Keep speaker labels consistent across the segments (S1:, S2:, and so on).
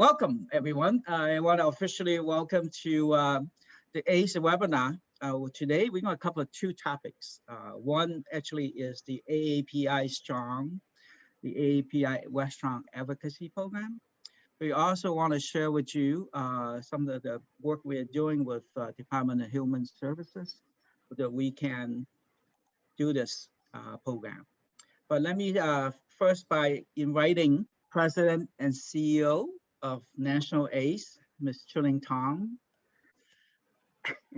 S1: Welcome, everyone. I want to officially welcome to the ACE webinar. Today, we're going to cover two topics. One actually is the AAPI Strong, the AAPI Restaurant Advocacy Program. We also want to share with you some of the work we're doing with Department of Human Services so that we can do this program. But let me first by inviting President and CEO of National ACE, Ms. Chilling Tong.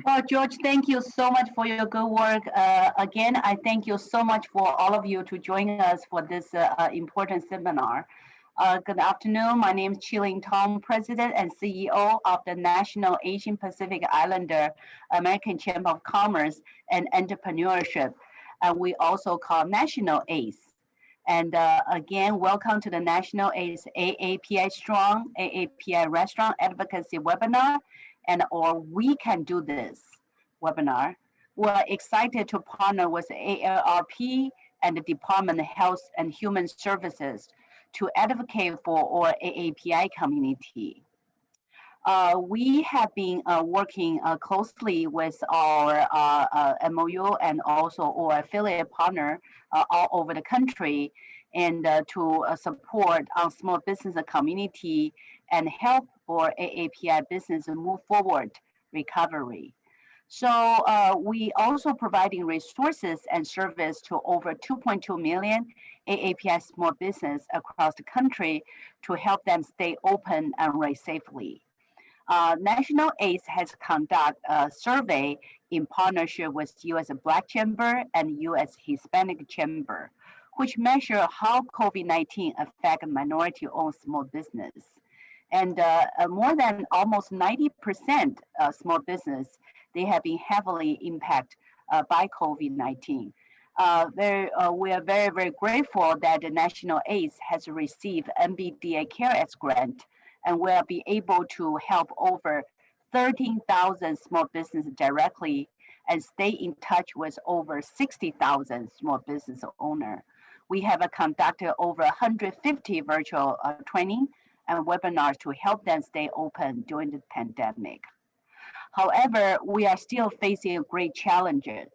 S2: Well, George, thank you so much for your good work. Again, I thank you so much for all of you to join us for this important seminar. Good afternoon. My name is Chilling Tong, President and CEO of the National Asian Pacific Islander American Chamber of Commerce and Entrepreneurship. We also call National ACE. And again, welcome to the National ACE AAPI Strong, AAPI Restaurant Advocacy webinar, or We Can Do This webinar. We're excited to partner with AARP and the Department of Health and Human Services to advocate for our AAPI community. We have been working closely with our MOU and also our affiliate partner all over the country and to support our small business community and help our AAPI business move forward recovery. So we also providing resources and service to over 2.2 million AAPI small business across the country to help them stay open and run safely. National ACE has conducted a survey in partnership with U.S. Black Chamber and U.S. Hispanic Chamber, which measure how COVID-19 affect minority-owned small business. And more than almost 90% small business, they have been heavily impacted by COVID-19. We are very, very grateful that the National ACE has received NBDA CARES grant and will be able to help over 13,000 small businesses directly and stay in touch with over 60,000 small business owners. We have conducted over 150 virtual training and webinars to help them stay open during the pandemic. However, we are still facing great challenges.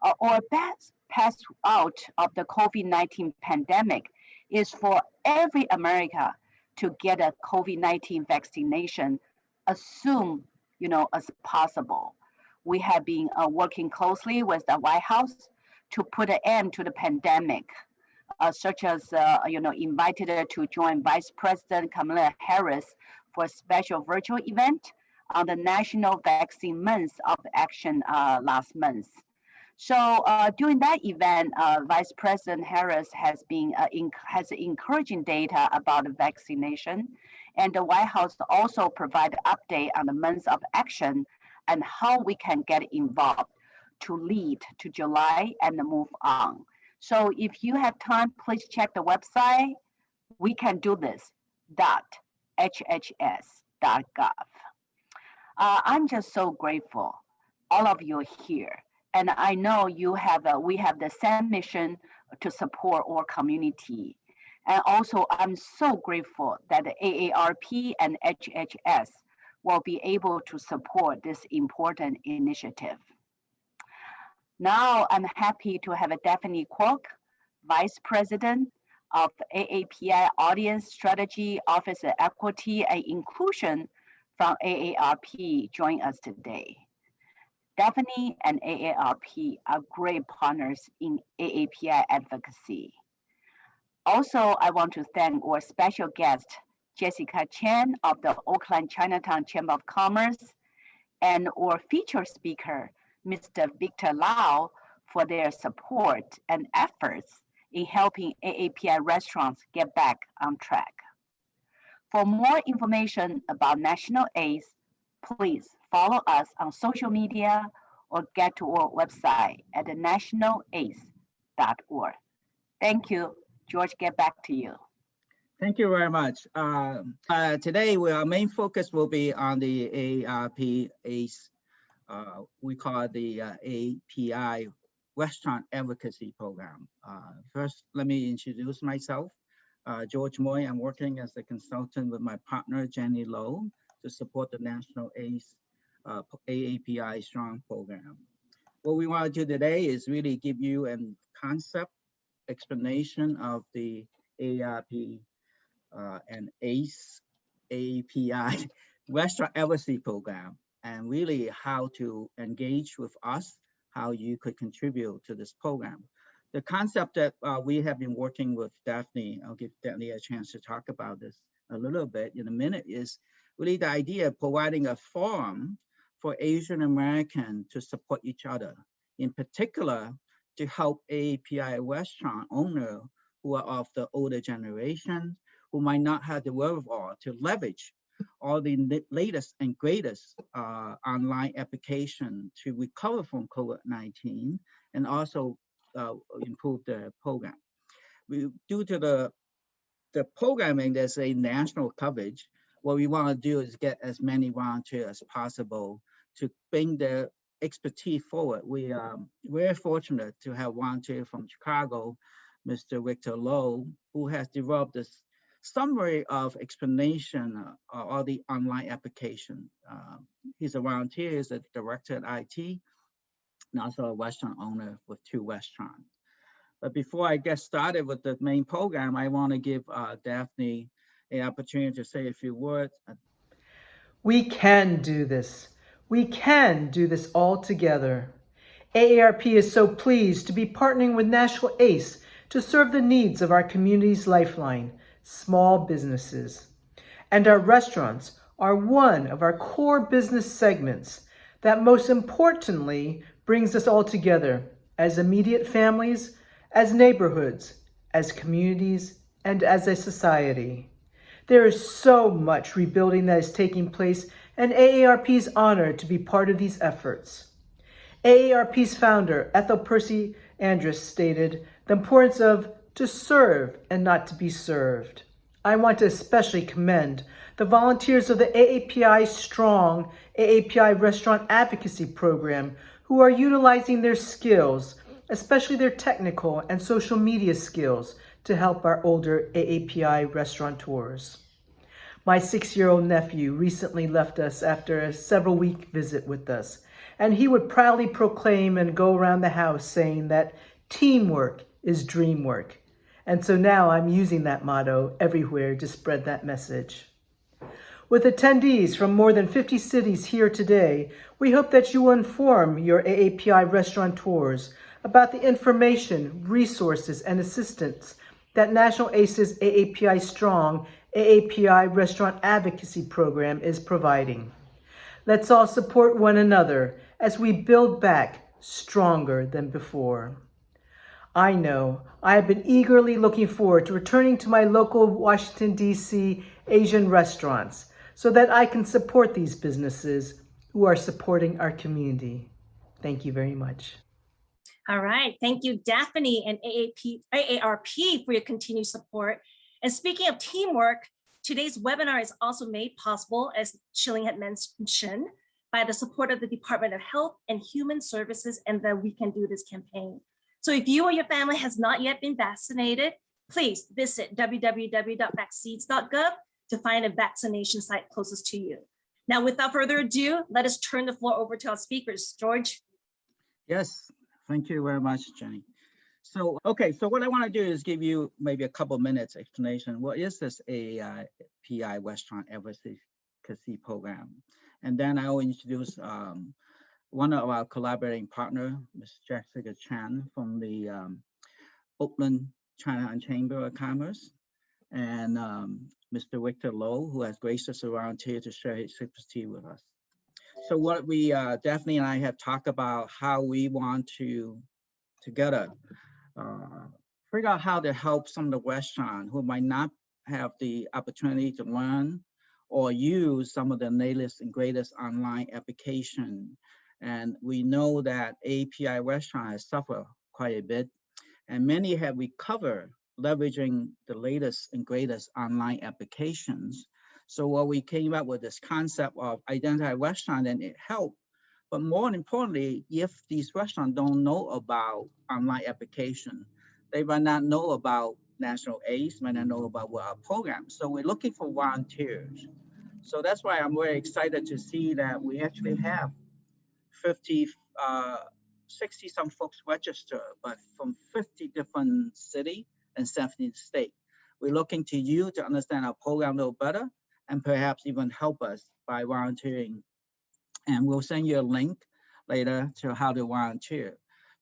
S2: Our best path out of the COVID-19 pandemic is for every American to get a COVID-19 vaccination as soon as possible. We have been working closely with the White House to put an end to the pandemic, such as invited her to join Vice President Kamala Harris for a special virtual event on the National Vaccine Month of Action last month. So during that event, Vice President Harris has encouraging data about the vaccination, and the White House also provided update on the months of action and how we can get involved to lead to July and move on. So if you have time, please check the website, wecandothis.hhs.gov. I'm just so grateful all of you are here. And I know we have the same mission to support our community. And also, I'm so grateful that the AARP and HHS will be able to support this important initiative. Now, I'm happy to have Daphne Kwok, Vice President of AAPI Audience Strategy, Office of Equity and Inclusion from AARP join us today. Daphne and AARP are great partners in AAPI advocacy. Also, I want to thank our special guest, Jessica Chen of the Oakland Chinatown Chamber of Commerce, and our featured speaker, Mr. Victor Lau, for their support and efforts in helping AAPI restaurants get back on track. For more information about National ACE, please follow us on social media or get to our website at nationalace.org. Thank you. George, get back to you.
S1: Thank you very much. Today, our main focus will be on the AARP ACE. We call it the AAPI Restaurant Advocacy Program. First, let me introduce myself. George Moy. I'm working as a consultant with my partner, Jenny Lowe, to support the National AAPI Strong program. What we want to do today is really give you a concept explanation of the ARP and ACE API restaurant advocacy program, and really how to engage with us, how you could contribute to this program. The concept that we have been working with Daphne, I'll give Daphne a chance to talk about this a little bit in a minute, is really the idea of providing a forum for Asian American to support each other, in particular to help API restaurant owner who are of the older generation, who might not have the wherewithal to leverage all the latest and greatest online application to recover from COVID-19 and also improve the program. Due to the programming, there's a national coverage. What we want to do is get as many volunteers as possible to bring their expertise forward. We are very fortunate to have volunteer from Chicago, Mr. Victor Lowe, who has developed this summary of explanation of all the online application. He's a volunteer, he's a director at IT, and also a restaurant owner with 2 restaurants. But before I get started with the main program, I want to give Daphne an opportunity to say a few words.
S3: We can do this. We can do this all together. AARP is so pleased to be partnering with National ACE to serve the needs of our community's lifeline, small businesses. And our restaurants are one of our core business segments that most importantly brings us all together as immediate families, as neighborhoods, as communities, and as a society. There is so much rebuilding that is taking place, and AARP is honored to be part of these efforts. AARP's founder, Ethel Percy Andrus, stated the importance of to serve and not to be served. I want to especially commend the volunteers of the AAPI Strong AAPI Restaurant Advocacy Program who are utilizing their skills, especially their technical and social media skills, to help our older AAPI restaurateurs. My 6-year-old nephew recently left us after a several-week visit with us, and he would proudly proclaim and go around the house saying that teamwork is dream work. And so now I'm using that motto everywhere to spread that message. With attendees from more than 50 cities here today, we hope that you will inform your AAPI restaurateurs about the information, resources, and assistance that National ACE's AAPI Strong AAPI Restaurant Advocacy Program is providing. Let's all support one another as we build back stronger than before. I know I have been eagerly looking forward to returning to my local Washington, D.C. Asian restaurants so that I can support these businesses who are supporting our community. Thank you very much.
S4: All right, thank you, Daphne and AARP for your continued support. And speaking of teamwork, today's webinar is also made possible, as Shilling had mentioned, by the support of the Department of Health and Human Services and the We Can Do This campaign. So if you or your family has not yet been vaccinated, please visit www.vaccines.gov to find a vaccination site closest to you. Now, without further ado, let us turn the floor over to our speakers. George?
S1: Yes, thank you very much, Jenny. So, okay, so what I want to do is give you maybe a couple minutes explanation. What is this API Restaurant Advocacy Program? And then I will introduce one of our collaborating partner, Ms. Jessica Chan from the Oakland Chinatown Chamber of Commerce, and Mr. Victor Lowe, who has graced us around here to share his expertise with us. So what we, Daphne and I have talked about how we want to together figure out how to help some of the restaurants who might not have the opportunity to learn or use some of the latest and greatest online application. And we know that API restaurants suffer quite a bit, and many have recovered leveraging the latest and greatest online applications. So what we came up with this concept of identify restaurant, and it helped. But more importantly, if these restaurants don't know about online application, they might not know about National ACE might not know about what our program. So we're looking for volunteers. So that's why I'm very excited to see that we actually have 50, uh, 60 some folks register, but from 50 different city and 17 state. We're looking to you to understand our program a little better and perhaps even help us by volunteering. And we'll send you a link later to how to volunteer.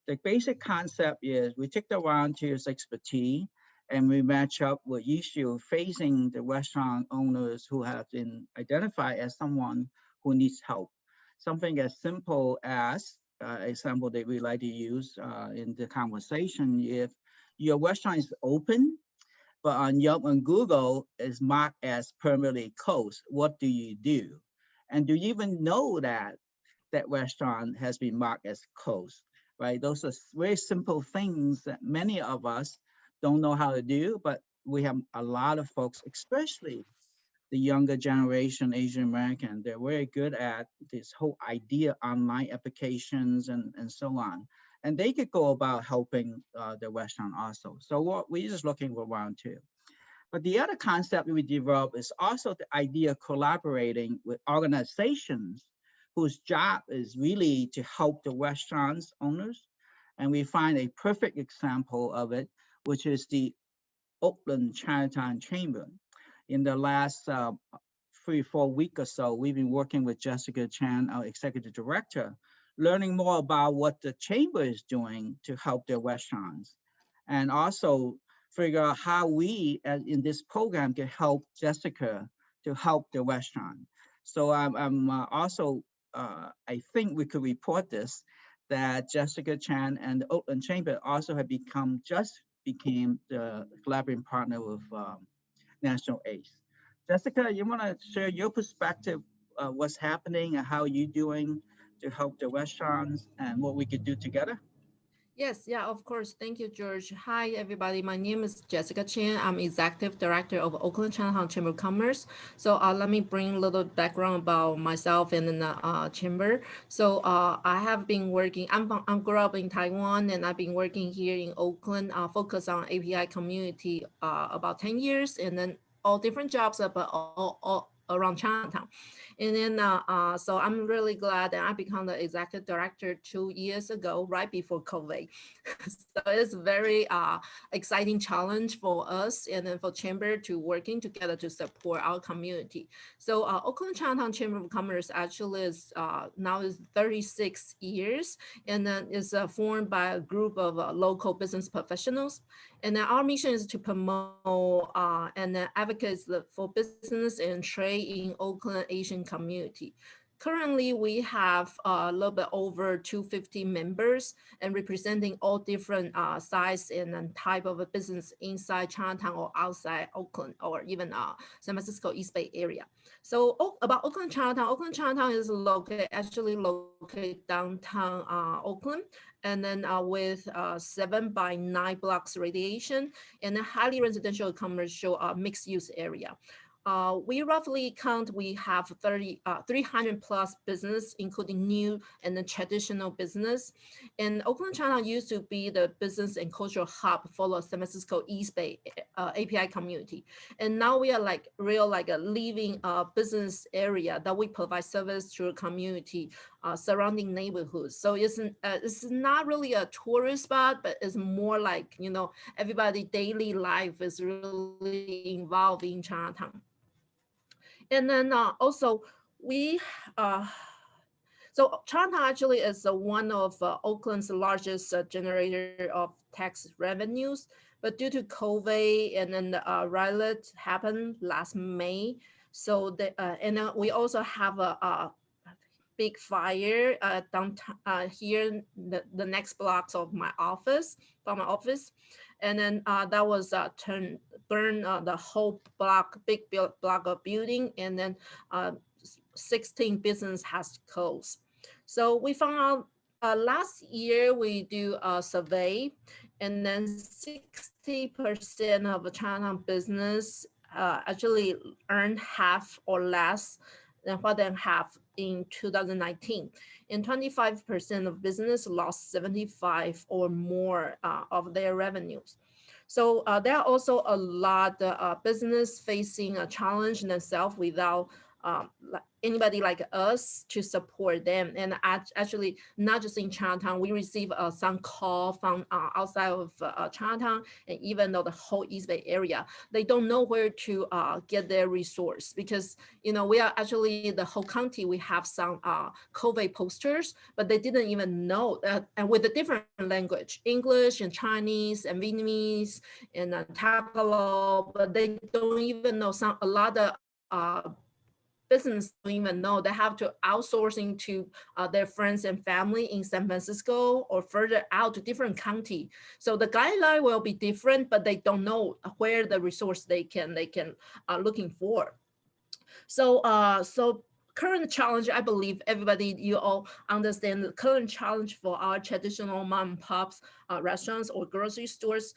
S1: The basic concept is we take the volunteers' expertise and we match up with issue facing the restaurant owners who have been identified as someone who needs help. Something as simple as example that we like to use in the conversation. If your restaurant is open, but on Yelp and Google is marked as permanently closed, what do you do? And do you even know that that restaurant has been marked as closed, right? Those are very simple things that many of us don't know how to do, but we have a lot of folks, especially the younger generation, Asian American, they're very good at this whole idea, online applications and so on. And they could go about helping the restaurant also. So what we're just looking around too. But the other concept we developed is also the idea of collaborating with organizations whose job is really to help the restaurants owners. And we find a perfect example of it, which is the Oakland Chinatown Chamber. In the last 3 or 4 weeks or so, we've been working with Jessica Chan, our executive director, learning more about what the chamber is doing to help their restaurants, and also figure out how we, in this program, can help Jessica to help the restaurant. So I'm also, I think we could report this, that Jessica Chan and the Oakland Chamber also have became the collaborating partner with National ACE. Jessica, you want to share your perspective, what's happening and how you doing to help the restaurants and what we could do together?
S5: Yes, yeah, of course. Thank you, George. Hi, everybody. My name is Jessica Chen. I'm Executive Director of Oakland Chinatown Chamber of Commerce. So let me bring a little background about myself and the chamber. So I have been working, I'm grew up in Taiwan and I've been working here in Oakland, focus on API community about 10 years and then all different jobs, but all around Chinatown. And then, so I'm really glad that I become the executive director 2 years ago, right before COVID. So it's very exciting challenge for us and then for Chamber to working together to support our community. So Oakland Chinatown Chamber of Commerce actually is now is 36 years and then is formed by a group of local business professionals. And then our mission is to promote and advocate for business and trade in Oakland Asian community. Currently, we have a little bit over 250 members and representing all different size and type of a business inside Chinatown or outside Oakland or even San Francisco East Bay area. So about Oakland Chinatown is actually located downtown Oakland, and then with 7 by 9 blocks radiation and a highly residential commercial mixed use area. We roughly count we have 300 plus business, including new and the traditional business. And Oakland, China used to be the business and cultural hub for the San Francisco East Bay API community. And now we are like a living business area that we provide service to a community surrounding neighborhoods. So it's not really a tourist spot, but it's more like, everybody daily life is really involved in Chinatown. And then also we, so Chinatown actually is one of Oakland's largest generator of tax revenues, but due to COVID and then the riot happened last May. So and we also have a big fire downtown here the next blocks of my office from my office, and then that was burn the whole block of building, and then 16 business has closed. So we found out last year we do a survey, and then 60% of China business actually earned half or less than what they have in 2019. And 25% of business lost 75 or more of their revenues. So there are also a lot of business facing a challenge themselves without anybody like us to support them. And actually, not just in Chinatown, we receive some call from outside of Chinatown, and even though the whole East Bay area, they don't know where to get their resource, because we are actually the whole county. We have some COVID posters, but they didn't even know and with a different language, English and Chinese and Vietnamese and Tagalog, but they don't even know a lot of business don't even know. They have to outsourcing to their friends and family in San Francisco or further out to different county. So the guideline will be different, but they don't know where the resource they can looking for. So current challenge, I believe everybody, you all understand the current challenge for our traditional mom and pops restaurants or grocery stores.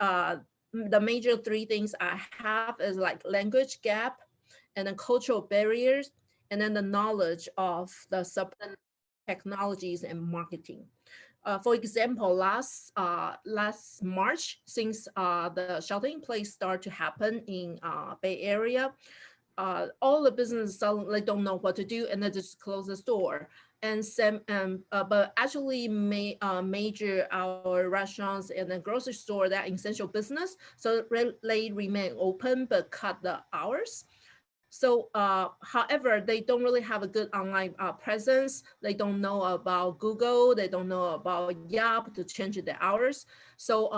S5: The major three things I have is like language gap, and then cultural barriers, and then the knowledge of the technologies and marketing. For example, last March, since the shelter-in-place started to happen in Bay Area, all the businesses suddenly don't know what to do, and they just close the store. And but actually, major our restaurants and the grocery store that essential business, so they remain open but cut the hours. So, however, they don't really have a good online presence. They don't know about Google. They don't know about Yelp to change the hours. So,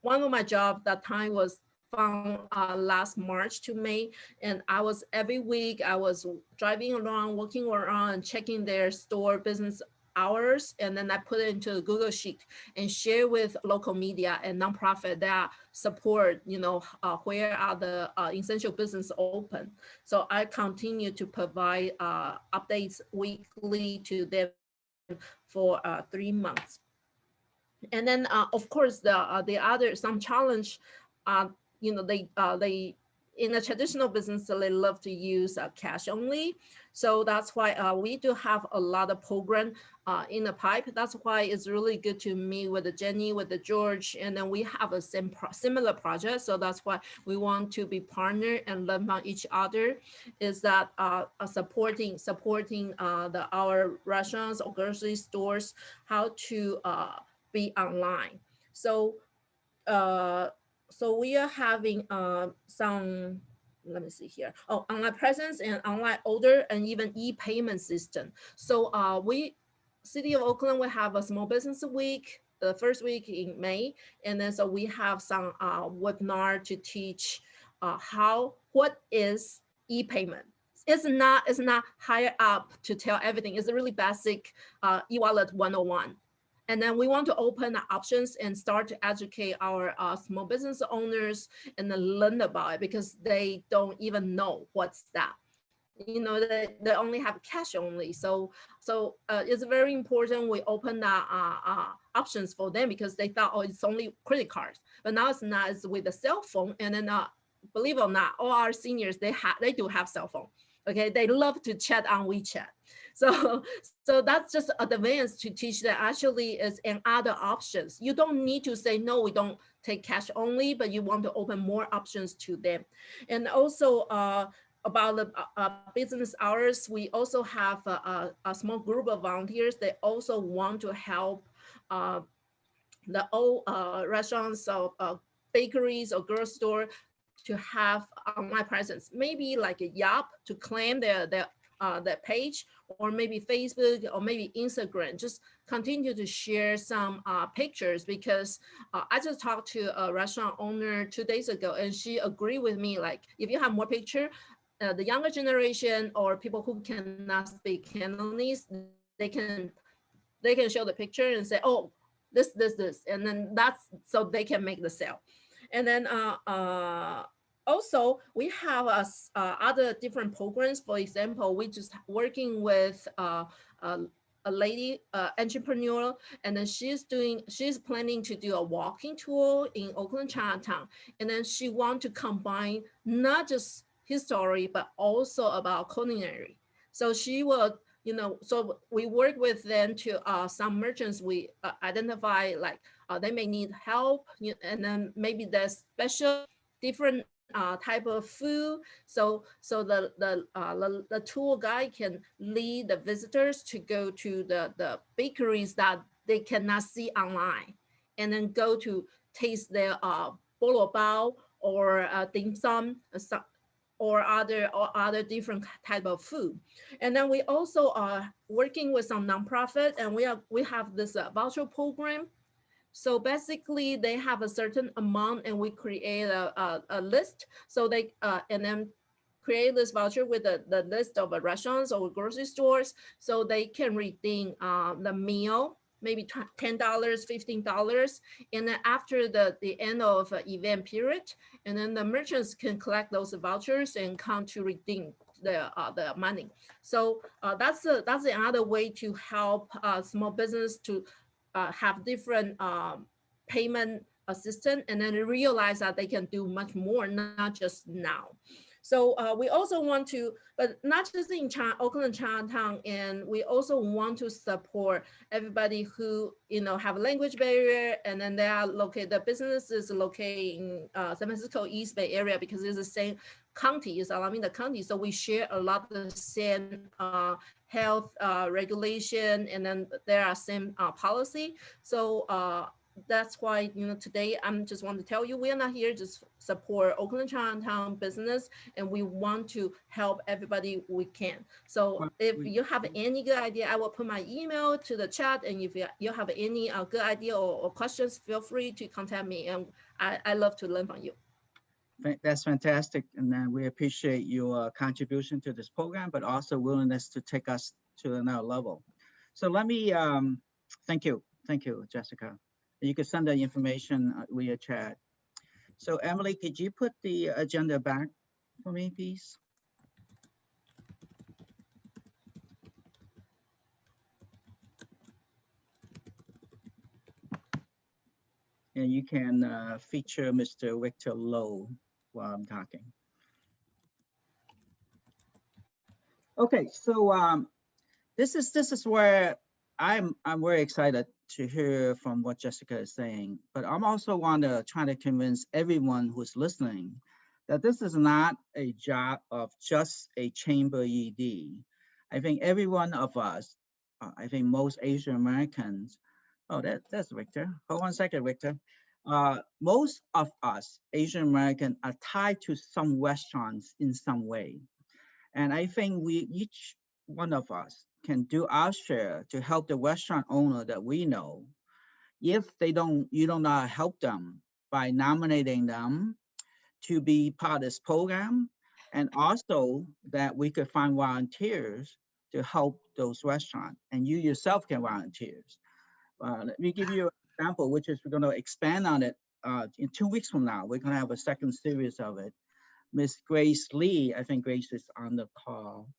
S5: one of my job that time was from last March to May, and I was every week I was driving around, walking around, and checking their store business hours, and then I put it into a Google Sheet and share with local media and nonprofit that support, where are the essential business open. So I continue to provide updates weekly to them for 3 months. And then, of course, the other some challenge, they in a traditional business, they love to use cash only. So that's why we do have a lot of program in the pipe. That's why it's really good to meet with Jenny, with the George, and then we have a similar project. So that's why we want to be partner and learn from each other. Is that supporting our restaurants or grocery stores how to be online. So we are having some, let me see here. Oh, online presence and online order and even e-payment system. So City of Oakland will have a small business week, the first week in May. And then so we have some webinar to teach what is e-payment. It's not higher up to tell everything. It's a really basic e-wallet 101. And then we want to open the options and start to educate our small business owners and then learn about it, because they don't even know what's that. They only have cash only. So it's very important we open the options for them, because they thought, oh, it's only credit cards. But now it's not. It's with a cell phone. And then believe it or not, all our seniors, they do have cell phone. Okay, they love to chat on WeChat. So that's just advance to teach that actually is and other options. You don't need to say, no, we don't take cash only, but you want to open more options to them. And also about the business hours, we also have a small group of volunteers. They also want to help the old restaurants or bakeries or grocery store to have online presence, maybe like a Yelp to claim their page, or maybe Facebook, or maybe Instagram. Just continue to share some pictures, because I just talked to a restaurant owner 2 days ago, and she agreed with me, like, if you have more picture, the younger generation or people who cannot speak Cantonese, they can show the picture and say, oh, this, and then that's so they can make the sale. And then also we have other different programs. For example, we just working with a lady entrepreneur, and then she's planning to do a walking tour in Oakland Chinatown, and then she want to combine not just history but also about culinary. So she will, so we work with them to some merchants we identify, like they may need help, and then maybe there's special different type of food. So the tour guide can lead the visitors to go to the bakeries that they cannot see online, and then go to taste their bolo bao or dim sum, or other different type of food. And then we also are working with some nonprofit, and we have this voucher program. So basically, they have a certain amount, and we create a list. So they and then create this voucher with the list of restaurants or grocery stores, so they can redeem the meal, maybe $10, $15, and then after the end of event period, and then the merchants can collect those vouchers and come to redeem the money. So that's another way to help small business to have different payment assistance, and then realize that they can do much more, not just now. So we also want to, but not just in Oakland, Chinatown, and we also want to support everybody who, have a language barrier, and then they are located, the businesses located in San Francisco East Bay area, because it's the same county, it's Alameda County. So we share a lot of the same health regulation, and then there are same policy. So that's why, today I'm just want to tell you, we are not here just support Oakland Chinatown business, and we want to help everybody we can. So if you have any good idea, I will put my email to the chat, and if you have any good idea or questions, feel free to contact me, and I love to learn from you.
S1: That's fantastic, and we appreciate your contribution to this program, but also willingness to take us to another level. So let me thank you, Jessica. You can send the information via chat. So Emily, could you put the agenda back for me, please? And you can feature Mr. Victor Lowe while I'm talking. Okay, so this is where I'm very excited to hear from what Jessica is saying, but I'm also want to try to convince everyone who's listening that this is not a job of just a chamber ED. I think every one of us, I think most Asian Americans, that's Victor. Hold on a second, Victor. Most of us Asian American are tied to some restaurants in some way. And I think each one of us can do our share to help the restaurant owner that we know. If you don't know how to help them by nominating them to be part of this program, and also that we could find volunteers to help those restaurants, and you yourself can volunteers. Let me give you an example, which is we're going to expand on it in 2 weeks from now. We're going to have a second series of it. Miss Grace Lee, I think Grace is on the call.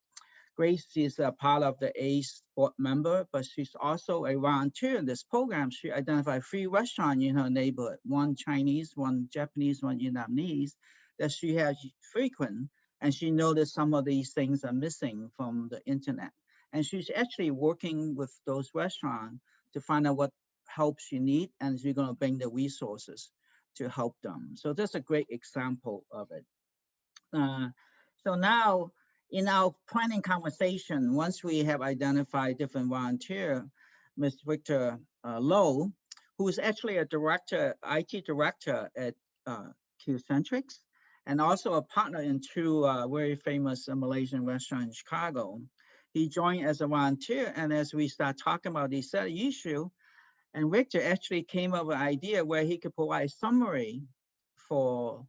S1: Grace is a part of the ACE board member, but she's also a volunteer in this program. She identified 3 restaurants in her neighborhood, one Chinese, one Japanese, one Vietnamese, that she has frequent, and she noticed some of these things are missing from the internet. And she's actually working with those restaurants to find out what help she needs, and she's gonna bring the resources to help them. So that's a great example of it. So now, in our planning conversation, once we have identified different volunteer, Ms. Victor Lowe, who is actually a director, IT director at Q-Centrics, and also a partner in 2 very famous Malaysian restaurants in Chicago. He joined as a volunteer, and as we start talking about these set of issues, and Victor actually came up with an idea where he could provide a summary for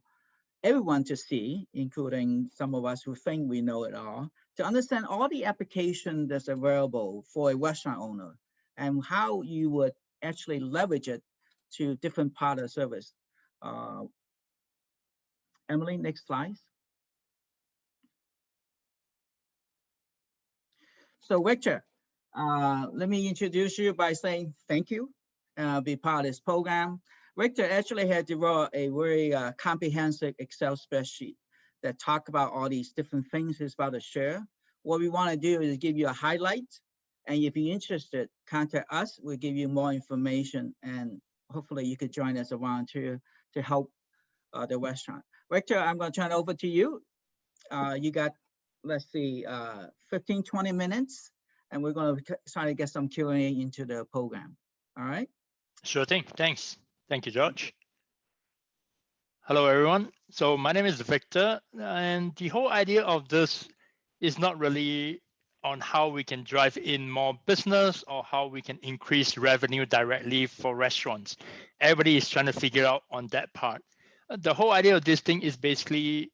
S1: everyone to see, including some of us who think we know it all, to understand all the application that's available for a restaurant owner and how you would actually leverage it to different part of the service. Emily, next slide. So Victor, let me introduce you by saying thank you, be part of this program. Victor actually had developed a very comprehensive Excel spreadsheet that talk about all these different things he's about to share. What we want to do is give you a highlight, and if you're interested, contact us. We'll give you more information, and hopefully you could join us around to help the restaurant. Victor, I'm going to turn it over to you. You got, let's see, 15, 20 minutes, and we're going to try to get some Q&A into the program. All right?
S6: Sure thing. Thanks. Thank you, George. Hello, everyone. So my name is Victor, and the whole idea of this is not really on how we can drive in more business or how we can increase revenue directly for restaurants. Everybody is trying to figure out on that part. The whole idea of this thing is basically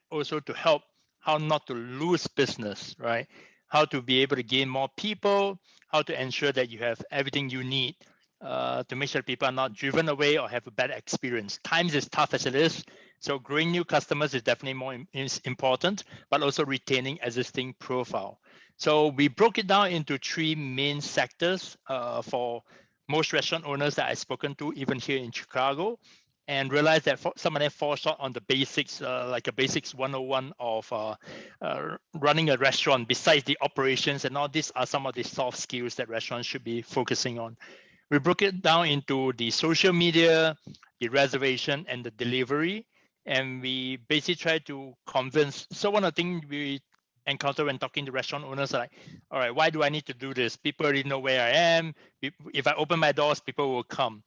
S6: also to help how not to lose business, right? How to be able to gain more people, how to ensure that you have everything you need to make sure people are not driven away or have a bad experience. Times is tough as it is. So growing new customers is definitely more important, but also retaining existing profile. So we broke it down into 3 main sectors for most restaurant owners that I've spoken to, even here in Chicago, and realized that some of them fall short on the basics, like a basics 101 of running a restaurant. Besides the operations and all, these are some of the soft skills that restaurants should be focusing on. We broke it down into the social media, the reservation, and the delivery. And we basically try to convince. So one of the things we encounter when talking to restaurant owners are like, all right, why do I need to do this? People already know where I am. If I open my doors, people will come.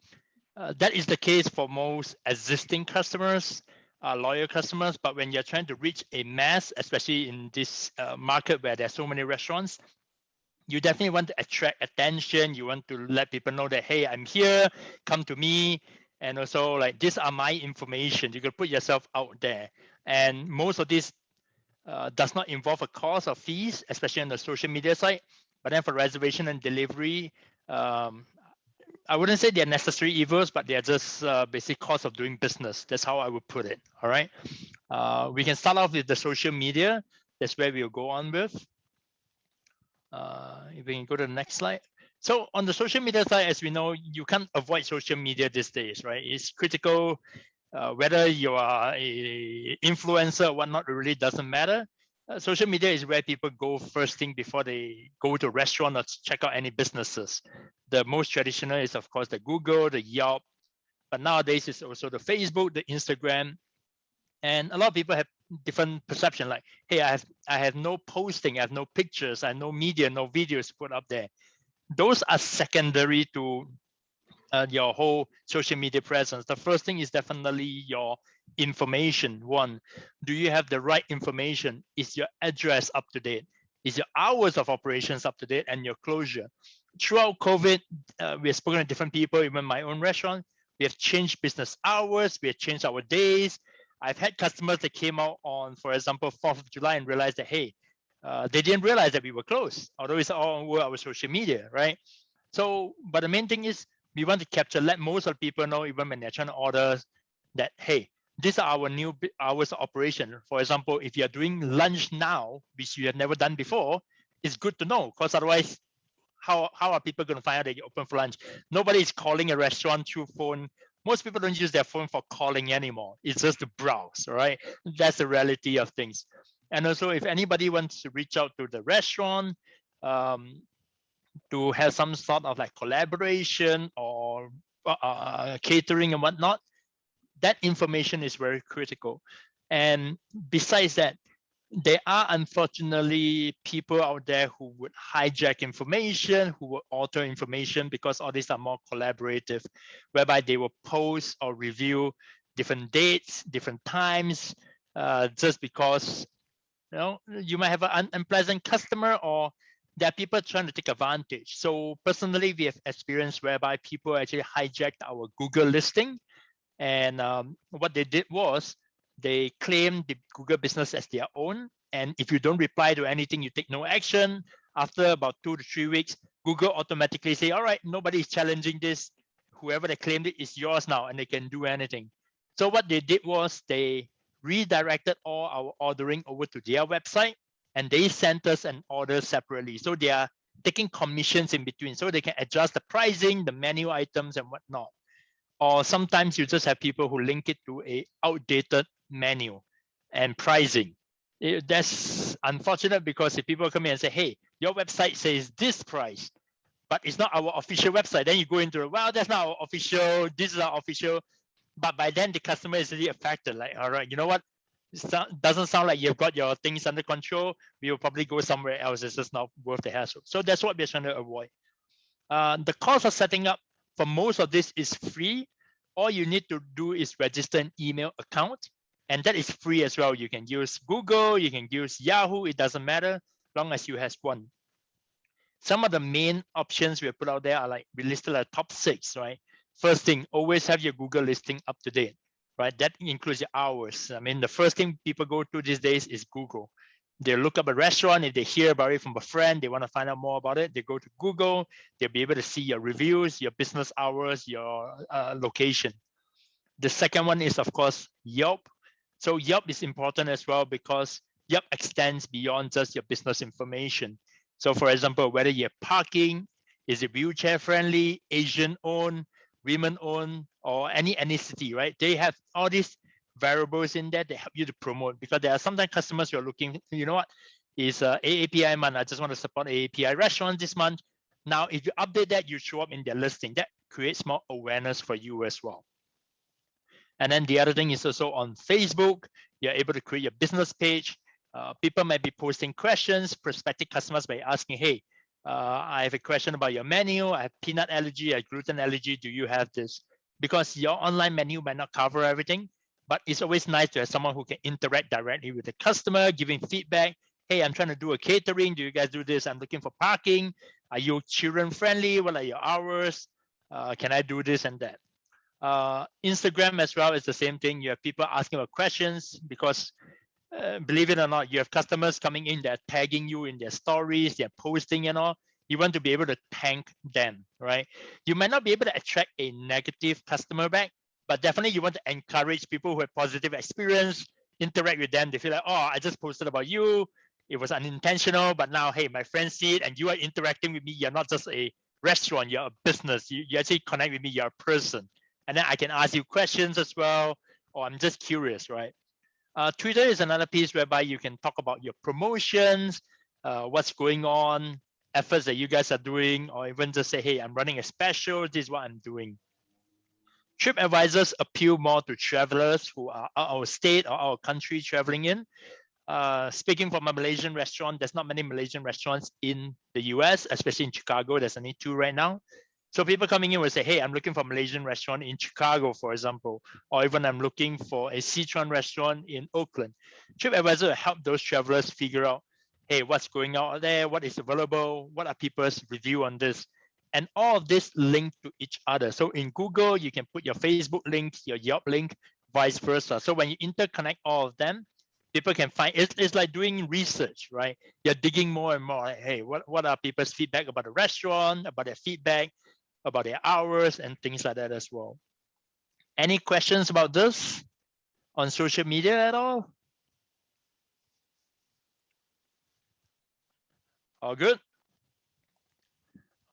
S6: That is the case for most existing customers, loyal customers. But when you're trying to reach a mass, especially in this market where there's so many restaurants, you definitely want to attract attention. You want to let people know that, hey, I'm here, come to me. And also, like, these are my information. You can put yourself out there. And most of this does not involve a cost or fees, especially on the social media side. But then for reservation and delivery, I wouldn't say they're necessary evils, but they're just basic cost of doing business. That's how I would put it. All right. We can start off with the social media. That's where we'll go on with. If we can go to the next slide. So on the social media side, as we know, you can't avoid social media these days, right? It's critical. Whether you are a influencer or whatnot, it really doesn't matter. Social media is where people go first thing before they go to a restaurant or check out any businesses. The most traditional is, of course, the Google, the Yelp, but nowadays it's also the Facebook, the Instagram. And a lot of people have different perception, like, hey, I have no posting, I have no pictures, I have no media, no videos put up there. Those are secondary to your whole social media presence. The first thing is definitely your information. One, do you have the right information? Is your address up to date? Is your hours of operations up to date and your closure? Throughout COVID, we have spoken to different people, even my own restaurant. We have changed business hours. We have changed our days. I've had customers that came out on, for example, 4th of July and realized that, hey, they didn't realize that we were closed, although it's all over our social media, right? So, but the main thing is we want to capture, let most of the people know, even when they're trying to order, that, hey, these are our new hours of operation. For example, if you're doing lunch now, which you have never done before, it's good to know, because otherwise, how are people going to find out that you're open for lunch? Nobody is calling a restaurant through phone. Most people don't use their phone for calling anymore. It's just to browse, right? That's the reality of things. And also, if anybody wants to reach out to the restaurant to have some sort of like collaboration or catering and whatnot, that information is very critical. And besides that, there are unfortunately people out there who would hijack information, who will alter information, because all these are more collaborative, whereby they will post or review different dates, different times, just because you might have an unpleasant customer, or there are people trying to take advantage. So personally, we have experienced whereby people actually hijacked our Google listing, and what they did was, they claim the Google business as their own. And if you don't reply to anything, you take no action. After about 2 to 3 weeks, Google automatically say, all right, nobody is challenging this. Whoever they claimed it is yours now, and they can do anything. So what they did was they redirected all our ordering over to their website, and they sent us an order separately. So they are taking commissions in between, so they can adjust the pricing, the menu items and whatnot. Or sometimes you just have people who link it to a outdated menu and pricing. That's unfortunate, because if people come in and say, hey, your website says this price, but it's not our official website. Then you go into it, well, that's not our official, this is our official. But by then the customer is really affected. Like, all right, you know what? It doesn't sound like you've got your things under control. We will probably go somewhere else. It's just not worth the hassle. So that's what we're trying to avoid. The cost of setting up for most of this is free. All you need to do is register an email account, and that is free as well. You can use Google, you can use Yahoo, it doesn't matter, long as you have one. Some of the main options we put out there are like, we listed like top 6, right? First thing, always have your Google listing up to date, right? That includes your hours. I mean, the first thing people go to these days is Google. They look up a restaurant, if they hear about it from a friend, they want to find out more about it, they go to Google, they'll be able to see your reviews, your business hours, your location. The second one is, of course, Yelp. So Yelp is important as well because Yelp extends beyond just your business information. So for example, whether you're parking, is it wheelchair friendly, Asian owned, women owned, or any city, right? They have all these variables in there that help you to promote, because there are sometimes customers who are looking, you know what, is AAPI month, I just want to support AAPI restaurants this month. Now, if you update that, you show up in their listing. That creates more awareness for you as well. And then the other thing is also on Facebook, you're able to create your business page. People might be posting questions, prospective customers by asking, hey, I have a question about your menu. I have peanut allergy, I have gluten allergy. Do you have this? Because your online menu might not cover everything, but it's always nice to have someone who can interact directly with the customer, giving feedback. Hey, I'm trying to do a catering. Do you guys do this? I'm looking for parking. Are you children friendly? What are your hours? Can I do this and that? Instagram as well is the same thing. You have people asking about questions because believe it or not, you have customers coming in, they're tagging you in their stories, they're posting and all. You want to be able to thank them, right? You might not be able to attract a negative customer back, but definitely you want to encourage people who have positive experience, interact with them. They feel like, oh, I just posted about you. It was unintentional, but now, hey, my friends see it and you are interacting with me. You're not just a restaurant, you're a business. You actually connect with me, you're a person. And then I can ask you questions as well, or I'm just curious, right? Twitter is another piece whereby you can talk about your promotions, what's going on, efforts that you guys are doing, or even just say, hey, I'm running a special, this is what I'm doing. TripAdvisors appeal more to travelers who are out of our state or our country traveling in. Speaking from a Malaysian restaurant, there's not many Malaysian restaurants in the US, especially in Chicago. There's only 2 right now. So people coming in will say, hey, I'm looking for a Malaysian restaurant in Chicago, for example, or even I'm looking for a Sichuan restaurant in Oakland. TripAdvisor will help those travelers figure out, hey, what's going on there? What is available? What are people's review on this? And all of this linked to each other. So in Google, you can put your Facebook link, your Yelp link, vice versa. So when you interconnect all of them, people can find, it's like doing research, right? You're digging more and more, like, hey, what are people's feedback about the restaurant, about their feedback, about their hours and things like that as well. Any questions about this on social media at all? All good?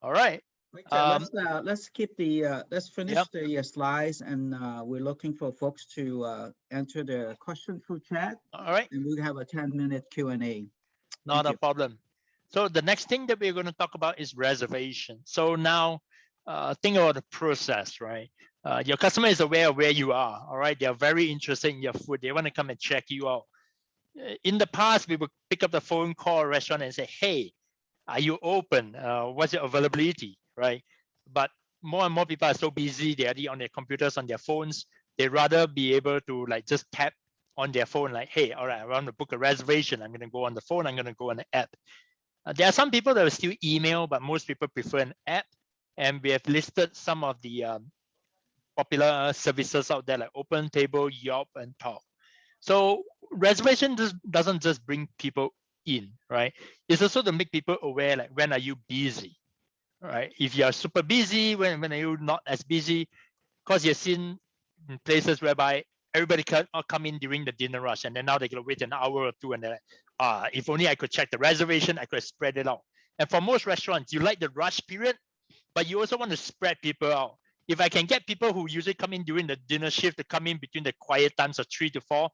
S6: All right.
S1: Let's keep the let's finish the slides, and we're looking for folks to enter the question through chat.
S6: All right.
S1: And we'll have a 10-minute Q&A.
S6: Not a problem. So the next thing that we're going to talk about is reservation. So now think about the process, right? Your customer is aware of where you are, all right? They're very interested in your food. They want to come and check you out. In the past, we would pick up the phone, call a restaurant and say, hey, are you open? What's your availability, right? But more and more people are so busy, they're already on their computers, on their phones. They'd rather be able to like just tap on their phone like, hey, all right, I want to book a reservation. I'm going to go on the phone. I'm going to go on the app. There are some people that will still email, but most people prefer an app. And we have listed some of the popular services out there like OpenTable, Yelp, and Talk. So reservation doesn't just bring people in, right? It's also to make people aware, like, when are you busy, right? If you are super busy, when are you not as busy? Because you've seen in places whereby everybody come in during the dinner rush, and then now they're going to wait an hour or two, and they're like, if only I could check the reservation, I could spread it out. And for most restaurants, you like the rush period, but you also want to spread people out. If I can get people who usually come in during the dinner shift to come in between the quiet times of 3 to 4,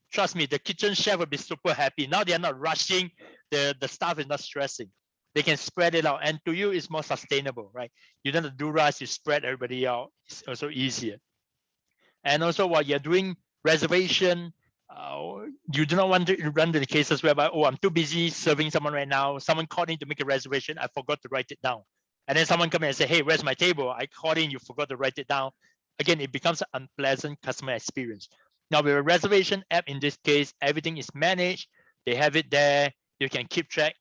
S6: trust me, the kitchen chef will be super happy. Now they are not rushing, the staff is not stressing. They can spread it out, and to you, it's more sustainable, right? You don't have to do rush, you spread everybody out. It's also easier. And also, while you're doing reservation, you do not want to run into the cases whereby, oh, I'm too busy serving someone right now. Someone called in to make a reservation. I forgot to write it down. And then someone come in and say, hey, where's my table? I called in, you forgot to write it down. Again, it becomes an unpleasant customer experience. Now, with a reservation app, in this case, everything is managed. They have it there. You can keep track.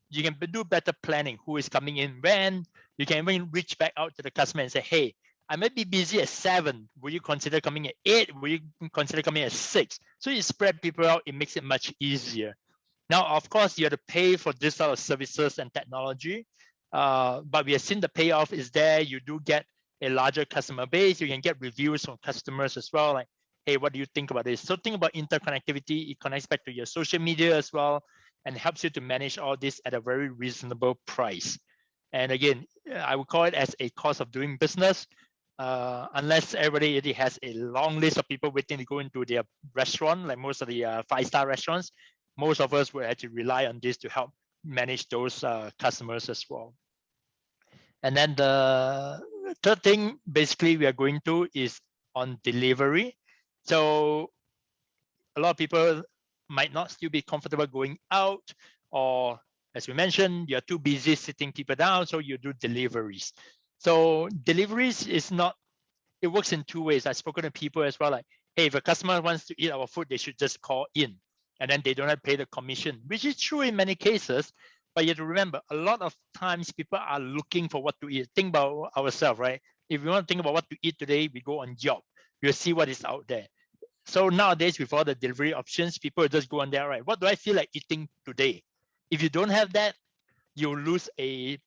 S6: You can do better planning. Who is coming in when? You can even reach back out to the customer and say, hey, I might be busy at 7. Will you consider coming at 8? Will you consider coming at 6? So you spread people out. It makes it much easier. Now, of course, you have to pay for this sort of services and technology. But we have seen the payoff is there. You do get a larger customer base. You can get reviews from customers as well. Like, hey, what do you think about this? So think about interconnectivity. It connects back to your social media as well and helps you to manage all this at a very reasonable price. And again, I would call it as a cost of doing business. Unless everybody already has a long list of people waiting to go into their restaurant, like most of the 5-star restaurants, most of us will actually rely on this to help manage those customers as well. And then the third thing, basically, we are going to is on delivery. So a lot of people might not still be comfortable going out, or as we mentioned, you're too busy sitting people down, so you do deliveries. So deliveries is not, it works in 2 ways. I've spoken to people as well, like, hey, if a customer wants to eat our food, they should just call in, and then they don't have to pay the commission, which is true in many cases. But you have to remember, a lot of times people are looking for what to eat. Think about ourselves, right? If we want to think about what to eat today, we go on Yelp. We'll see what is out there. So nowadays, with all the delivery options, people just go on there, right? What do I feel like eating today? If you don't have that, you lose a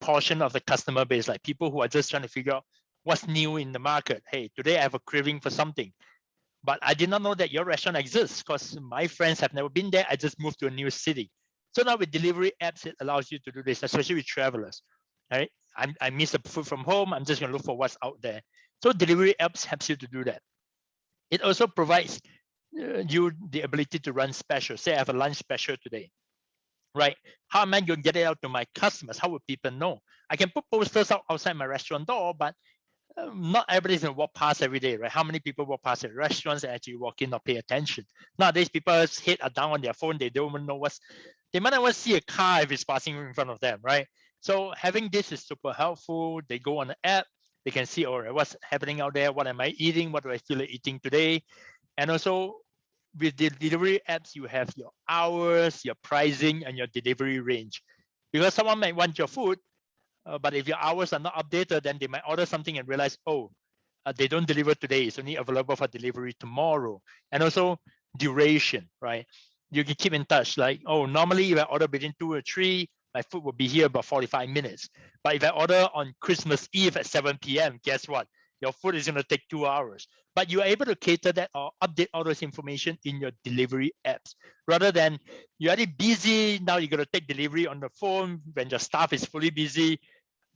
S6: portion of the customer base, like people who are just trying to figure out what's new in the market. Hey, today I have a craving for something, but I did not know that your restaurant exists because my friends have never been there. I just moved to a new city. So now with delivery apps, it allows you to do this, especially with travelers. Right? I miss the food from home. I'm just going to look for what's out there. So delivery apps helps you to do that. It also provides you the ability to run specials. Say I have a lunch special today. Right? How am I going to get it out to my customers? How would people know? I can put posters out outside my restaurant door, but not everybody's going to walk past every day, right? How many people walk past the restaurants and actually walk in or pay attention? Nowadays, people's head are down on their phone. They don't even know they might not even see a car if it's passing in front of them, right? So having this is super helpful. They go on the app. They can see, all right, what's happening out there? What am I eating? What do I feel like eating today? And also, with the delivery apps, you have your hours, your pricing, and your delivery range. Because someone might want your food, but if your hours are not updated, then they might order something and realize, oh, they don't deliver today. It's only available for delivery tomorrow. And also duration, right? You can keep in touch. Like, oh, normally if I order between 2 or 3, my food will be here about 45 minutes. But if I order on Christmas Eve at 7 p.m., guess what? Your food is going to take 2 hours. But you are able to cater that or update all those information in your delivery apps. Rather than you're already busy, now you're going to take delivery on the phone when your staff is fully busy.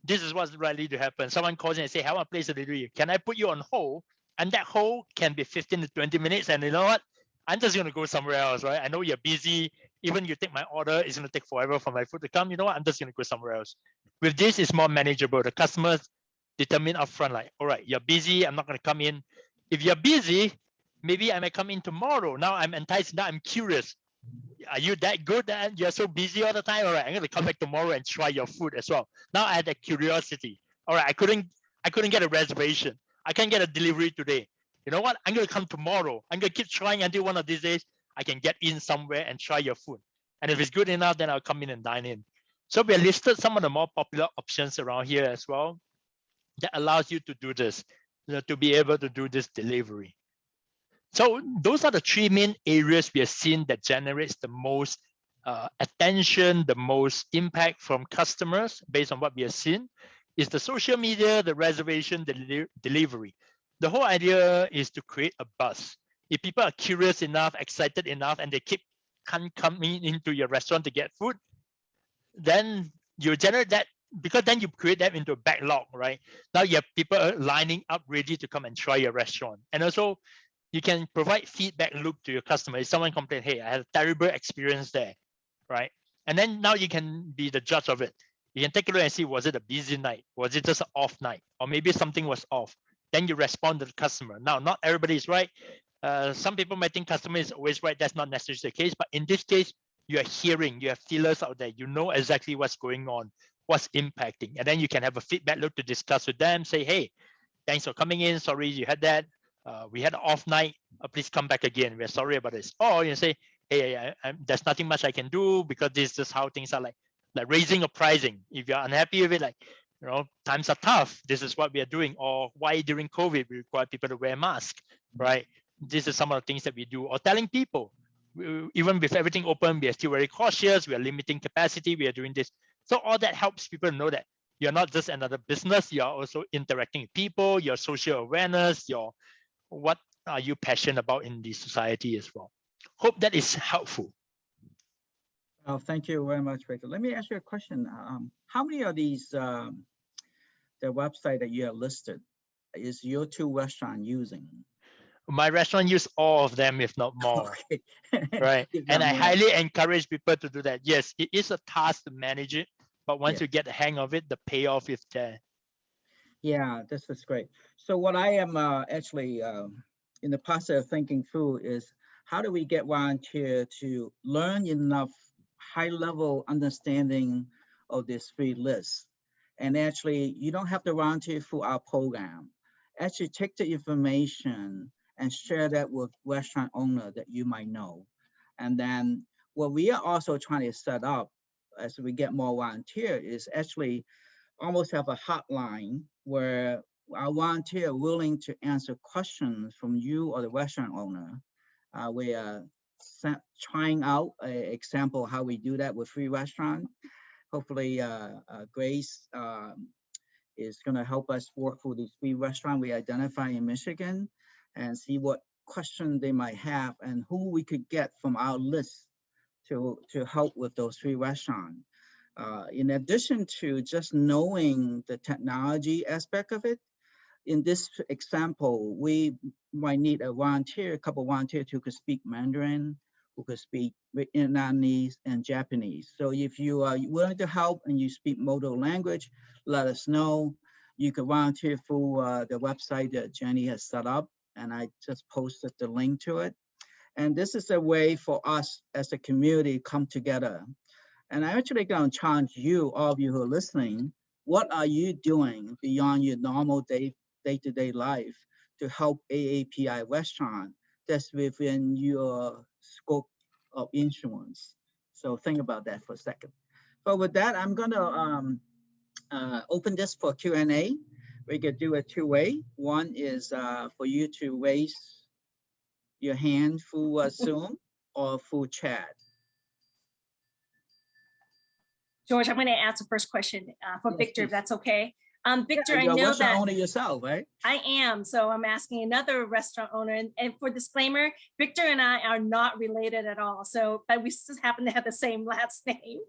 S6: This is what's likely to happen. Someone calls in and say, I want to place a delivery. Can I put you on hold? And that hold can be 15 to 20 minutes. And you know what? I'm just going to go somewhere else, right? I know you're busy. Even you take my order, it's going to take forever for my food to come. You know what? I'm just going to go somewhere else. With this, it's more manageable. The customers determine upfront, like, all right, you're busy. I'm not going to come in. If you're busy, maybe I might come in tomorrow. Now I'm enticed. Now I'm curious. Are you that good that you're so busy all the time? All right, I'm going to come back tomorrow and try your food as well. Now I had that curiosity. All right, I couldn't get a reservation. I can't get a delivery today. You know what? I'm going to come tomorrow. I'm going to keep trying until one of these days I can get in somewhere and try your food. And if it's good enough, then I'll come in and dine in. So we have listed some of the more popular options around here as well that allows you to do this, to be able to do this delivery. So those are the 3 main areas we have seen that generates the most attention, the most impact from customers based on what we have seen. Is the social media, the reservation, the delivery. The whole idea is to create a buzz. If people are curious enough, excited enough, and they keep coming into your restaurant to get food, then you generate that, because then you create that into a backlog, right? Now you have people lining up ready to come and try your restaurant. And also, you can provide feedback loop to your customer. If someone complains, hey, I had a terrible experience there, right? And then now you can be the judge of it. You can take a look and see, was it a busy night? Was it just an off night? Or maybe something was off. Then you respond to the customer. Now, not everybody is right. Some people might think customer is always right. That's not necessarily the case. But in this case, you are hearing, you have feelers out there. You know exactly what's going on, what's impacting. And then you can have a feedback loop to discuss with them. Say, hey, thanks for coming in. Sorry you had that. We had an off night. Please come back again. We're sorry about this. Or you say, hey, there's nothing much I can do because this is just how things are, like raising or pricing. If you're unhappy with it, like, times are tough. This is what we are doing. Or why during COVID we require people to wear masks, right? This is some of the things that we do. Or telling people, even with everything open, we are still very cautious. We are limiting capacity. We are doing this. So all that helps people know that you're not just another business. You are also interacting with people. Your social awareness. What are you passionate about in the society as well? Hope that is helpful.
S1: Oh, thank you very much, Victor. Let me ask you a question. How many of these the website that you have listed is your two restaurant using?
S6: My restaurant use all of them, if not more.
S1: Okay.
S6: Right.
S1: Give
S6: And
S1: them
S6: I
S1: more.
S6: highly encourage people to do that. Yes, it is a task to manage it, but once
S1: Yeah.
S6: you get the hang of it, the payoff is there.
S1: Yeah, this is great. So what I am actually in the process of thinking through is how do we get volunteer to learn enough high-level understanding of this free list? And actually, you don't have to volunteer through our program. Actually, take the information and share that with restaurant owner that you might know. And then what we are also trying to set up as we get more volunteer is actually almost have a hotline where our volunteer are willing to answer questions from you or the restaurant owner. We are trying out an example how we do that with free restaurant. Hopefully, Grace is going to help us work through these free restaurant we identify in Michigan and see what questions they might have and who we could get from our list to help with those free restaurants. In addition to just knowing the technology aspect of it, in this example, we might need a volunteer, a couple volunteers who could speak Mandarin, who could speak Vietnamese and Japanese. So if you are willing to help and you speak modal language, let us know. You can volunteer through the website that Jenny has set up, and I just posted the link to it. And this is a way for us as a community come together. And I actually going to challenge you, all of you who are listening, what are you doing beyond your normal day-to-day life to help AAPI restaurant that's within your scope of influence? So think about that for a second. But with that, I'm going to open this for Q&A. We could do it two-way. One is for you to raise your hand through Zoom or through chat.
S4: George, I'm going to ask the first question for
S1: Yes,
S4: Victor,
S1: please.
S4: if that's okay. Victor, I
S1: You're a
S4: know
S1: restaurant
S4: that
S1: owner yourself, right?
S4: I am. So I'm asking another restaurant owner. And for disclaimer, Victor and I are not related at all. So, but we just happen to have the same last name.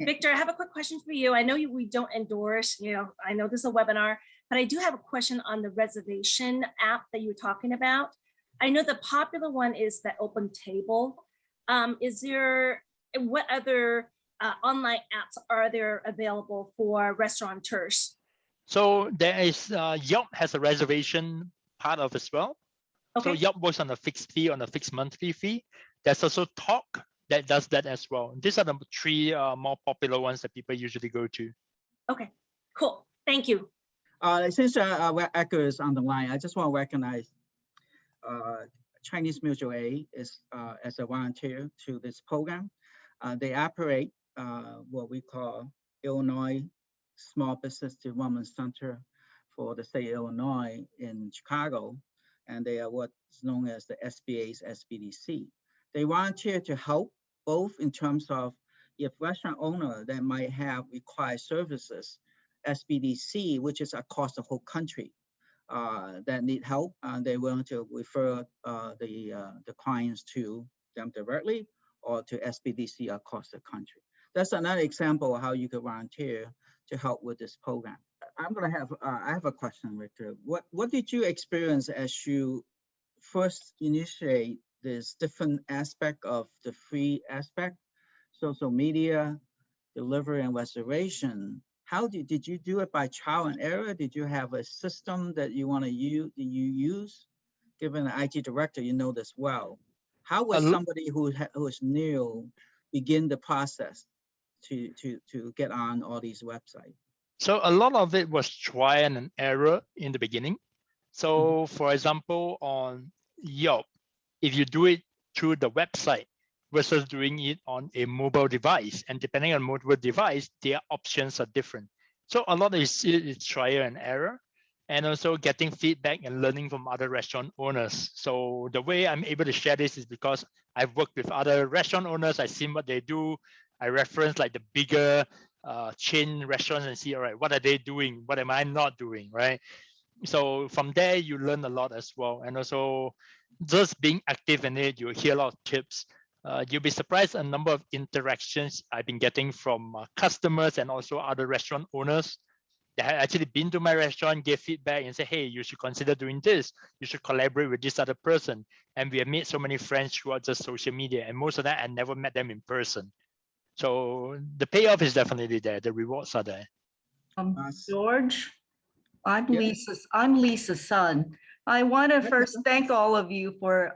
S4: Victor, I have a quick question for you. I know we don't endorse, I know this is a webinar, but I do have a question on the reservation app that you were talking about. I know the popular one is the Open Table. What other online apps are there available for restaurateurs?
S6: So there is Yelp has a reservation part of as well.
S4: Okay.
S6: So Yelp works on a fixed fee, on a fixed monthly fee. There's also Talk that does that as well. These are the three more popular ones that people usually go to. Okay,
S4: cool. Thank you.
S1: Since Echo is on the line, I just want to recognize Chinese Mutual Aid is as a volunteer to this program. They operate what we call Illinois Small Business Development Center for the state of Illinois in Chicago, and they are what's known as the SBA's SBDC. They volunteer to help both in terms of if restaurant owner that might have required services, SBDC, which is across the whole country, that need help, they're willing to refer the clients to them directly or to SBDC across the country. That's another example of how you could volunteer to help with this program. I have a question, Victor. What did you experience as you first initiate this different aspect of the free aspect? social media, delivery and reservation. How did you do it by trial and error? Did you have a system that you want to use? Did you use? Given an IT director, you know this well. How would
S6: A
S1: somebody who is new begin the process to get on all these websites?
S6: So a lot of it was try and error in the beginning. So for example, on Yelp, if you do it through the website versus doing it on a mobile device, and depending on mobile device, their options are different. So a lot is trial and error, and also getting feedback and learning from other restaurant owners. So the way I'm able to share this is because I've worked with other restaurant owners, I've seen what they do, I reference like the bigger chain restaurants and see, all right, what are they doing? What am I not doing, right? So from there, you learn a lot as well. And also just being active in it, you hear a lot of tips. You'll be surprised a number of interactions I've been getting from customers and also other restaurant owners that have actually been to my restaurant, gave feedback and say, hey, you should consider doing this. You should collaborate with this other person. And we have made so many friends throughout just social media. And most of that, I never met them in person. So the payoff is definitely there. The rewards are there.
S2: George, I'm
S1: Yes.
S2: Lisa's son. I want to
S1: Yes,
S2: first
S1: sir.
S2: thank all of you for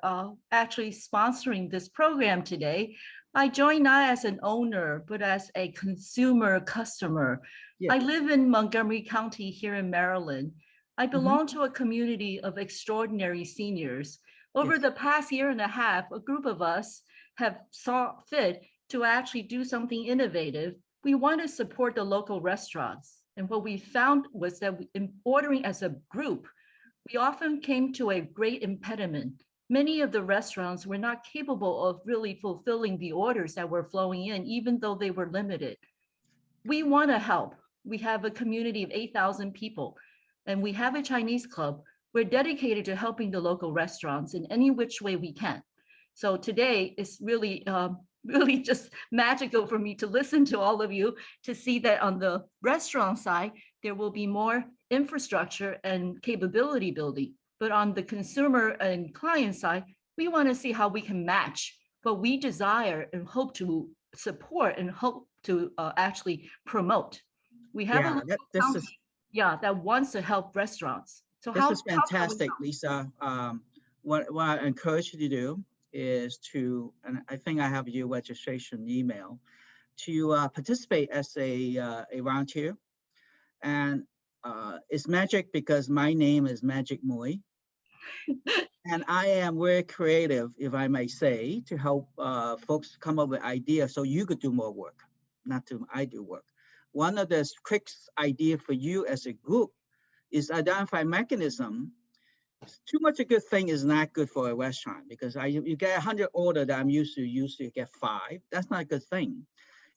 S2: actually sponsoring this program today. I joined not as an owner, but as a consumer customer. I
S1: Yes.
S2: live in Montgomery County here in Maryland. I belong to a community of extraordinary seniors. Over
S1: Yes.
S2: the past year and a half, a group of us have saw fit to actually do something innovative. We want to support the local restaurants. And what we found was that in ordering as a group, we often came to a great impediment. Many of the restaurants were not capable of really fulfilling the orders that were flowing in, even though they were limited. We want to help. We have a community of 8,000 people, and we have a Chinese club. We're dedicated to helping the local restaurants in any which way we can. So today is really, really just magical for me to listen to all of you, to see that on the restaurant side, there will be more infrastructure and capability building. But on the consumer and client side, we want to see how we can match what we desire and hope to support and hope to actually promote. We have
S1: Yeah,
S2: a
S1: this is
S2: that wants to help restaurants. So
S1: this
S2: how
S1: is
S2: can we
S1: fantastic,
S2: help?
S1: Lisa. What I encourage you to do is to, and I think I have your registration email, to participate as a volunteer. And it's magic because my name is Magic Moy. And I am very creative, if I may say, to help folks come up with ideas so you could do more work, not to I do work. One of the quick idea for you as a group is identify mechanism. Too much a good thing is not good for a restaurant because you get 100 order that I'm used to get 5. That's not a good thing.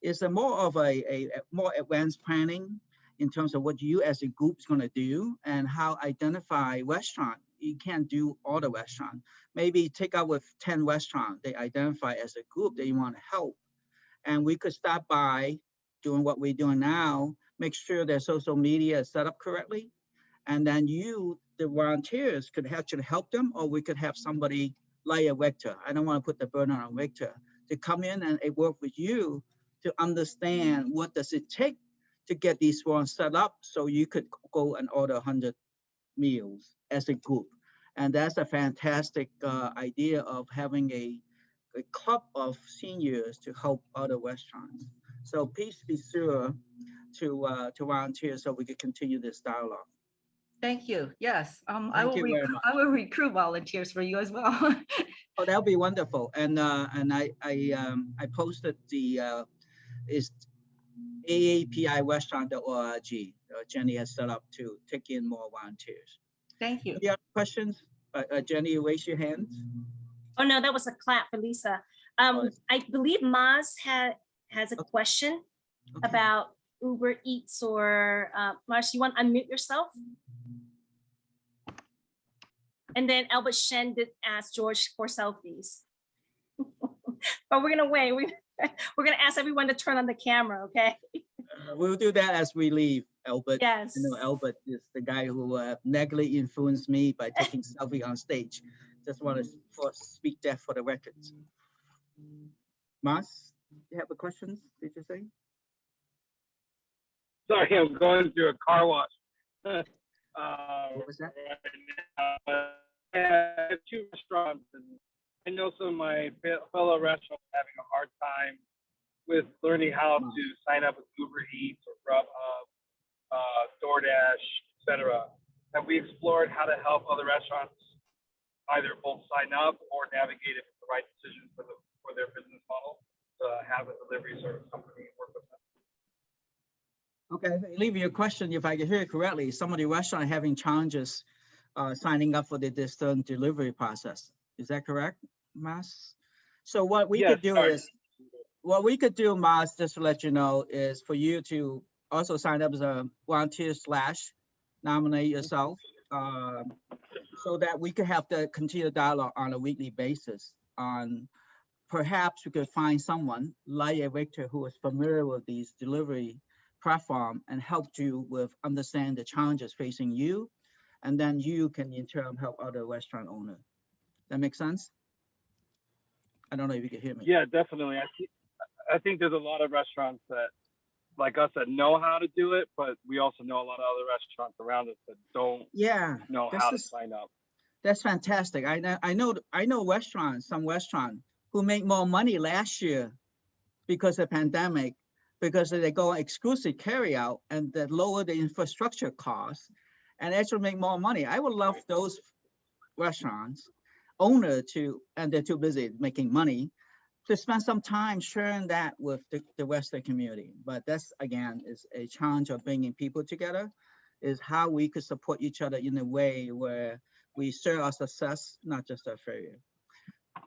S1: It's a more of a more advanced planning in terms of what you as a group is going to do and how identify restaurant. You can't do all the restaurant. Maybe take out with 10 restaurants they identify as a group that you want to help. And we could start by doing what we're doing now, make sure their social media is set up correctly. And then you, the volunteers, could actually help them, or we could have somebody like a Victor. I don't want to put the burden on Victor to come in and work with you to understand what does it take to get these ones set up so you could go and order 100 meals as a group. And that's a fantastic idea of having a club of seniors to help other restaurants. So please be sure to volunteer so we can continue this dialogue.
S2: Thank you. Yes,
S1: Thank you very much.
S2: I will recruit volunteers for you as well.
S1: Oh, that would be wonderful. And I posted the is aapiRestaurant.org. Jenny has set up to take in more volunteers.
S2: Thank you.
S1: Any other questions? Jenny, raise your hand.
S4: Oh no, that was a clap for Lisa. I believe Maz has a question about Uber Eats or Mars, you want to unmute yourself? And then Albert Shen did ask George for selfies. But we're gonna wait. We're gonna ask everyone to turn on the camera, okay?
S1: We'll do that as we leave, Albert.
S4: Yes.
S1: You know, Albert is the guy who negatively influenced me by taking selfie on stage. Just want to speak that for the records. Mas? You have a question, did you say?
S7: Sorry, I'm going through a car wash.
S1: What was that?
S7: Right now. I have two restaurants, and I know some of my fellow restaurants are having a hard time with learning how to sign up with Uber Eats or Grubhub, DoorDash, etc. Have we explored how to help other restaurants either both sign up or navigate if it's the right decision for their business model to have a delivery service company work with them?
S1: Okay, leave your question, if I can hear it correctly, some of the restaurants having challenges signing up for the distant delivery process. Is that correct, Mas? So what we could do is, Mas, just to let you know, is for you to also sign up as a volunteer / nominate yourself, so that we could have the continued dialogue on a weekly basis on perhaps we could find someone like a Victor who is familiar with these delivery platform and help you with understand the challenges facing you, and then you can in turn help other restaurant owners. That makes sense? I don't know if you can hear me.
S7: Yeah, definitely. I think there's a lot of restaurants that, like us, that know how to do it, but we also know a lot of other restaurants around us that don't know how to sign up.
S1: That's fantastic. I know restaurants, some restaurants who make more money last year because of the pandemic, because they go exclusive carry out and that lower the infrastructure costs and actually make more money. I would love those restaurants owner to, and they're too busy making money, to spend some time sharing that with the Western community. But that's, again, is a challenge of bringing people together, is how we could support each other in a way where we share our success, not just our failure.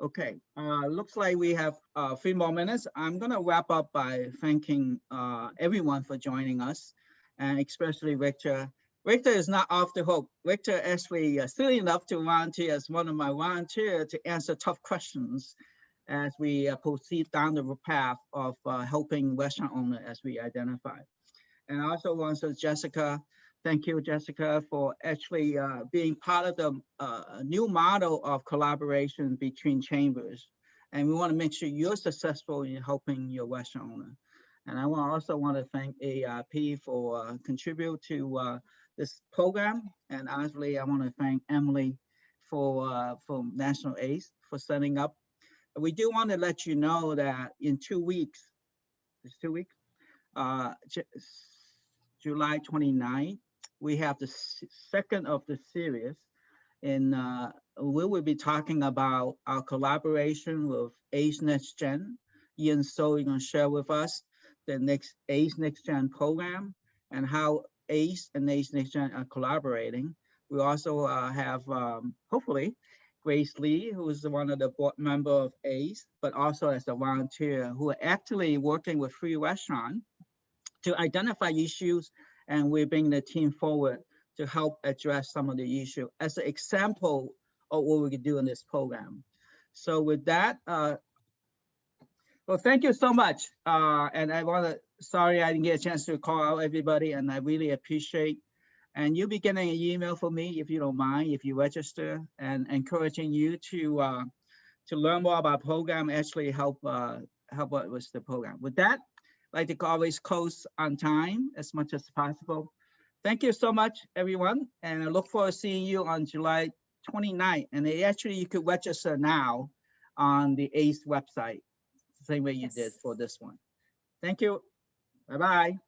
S1: Okay, looks like we have 3 more minutes. I'm gonna wrap up by thanking everyone for joining us, and especially Victor. Victor is not off the hook. Victor actually silly enough to volunteer as one of my volunteers to answer tough questions as we proceed down the path of helping restaurant owners as we identify. And I also want to Jessica. Thank you, Jessica, for actually being part of the new model of collaboration between chambers. And we want to make sure you're successful in helping your restaurant owner. And I also want to thank AARP for contribute to this program. And honestly, I want to thank Emily for National ACE for setting up. We do want to let you know that in 2 weeks, it's 2 weeks, July 29th, we have the second of the series, and we will be talking about our collaboration with ACE Next Gen. Ian So is going to share with us the next ACE Next Gen program and how ACE and ACE Next Gen are collaborating. We also have, hopefully, Grace Lee, who is one of the board member of ACE, but also as a volunteer, who are actually working with free restaurants to identify issues, and we're bringing the team forward to help address some of the issue as an example of what we can do in this program. So with that, well, thank you so much. And I want to, sorry I didn't get a chance to call out everybody, and I really appreciate. And you'll be getting an email from me if you don't mind, if you register, and encouraging you to learn more about program, actually help with the program. With that, I'd like to always close on time as much as possible. Thank you so much, everyone. And I look forward to seeing you on July 29th. And actually, you could register now on the ACE website, the same way you did for this one. Thank you. Bye-bye.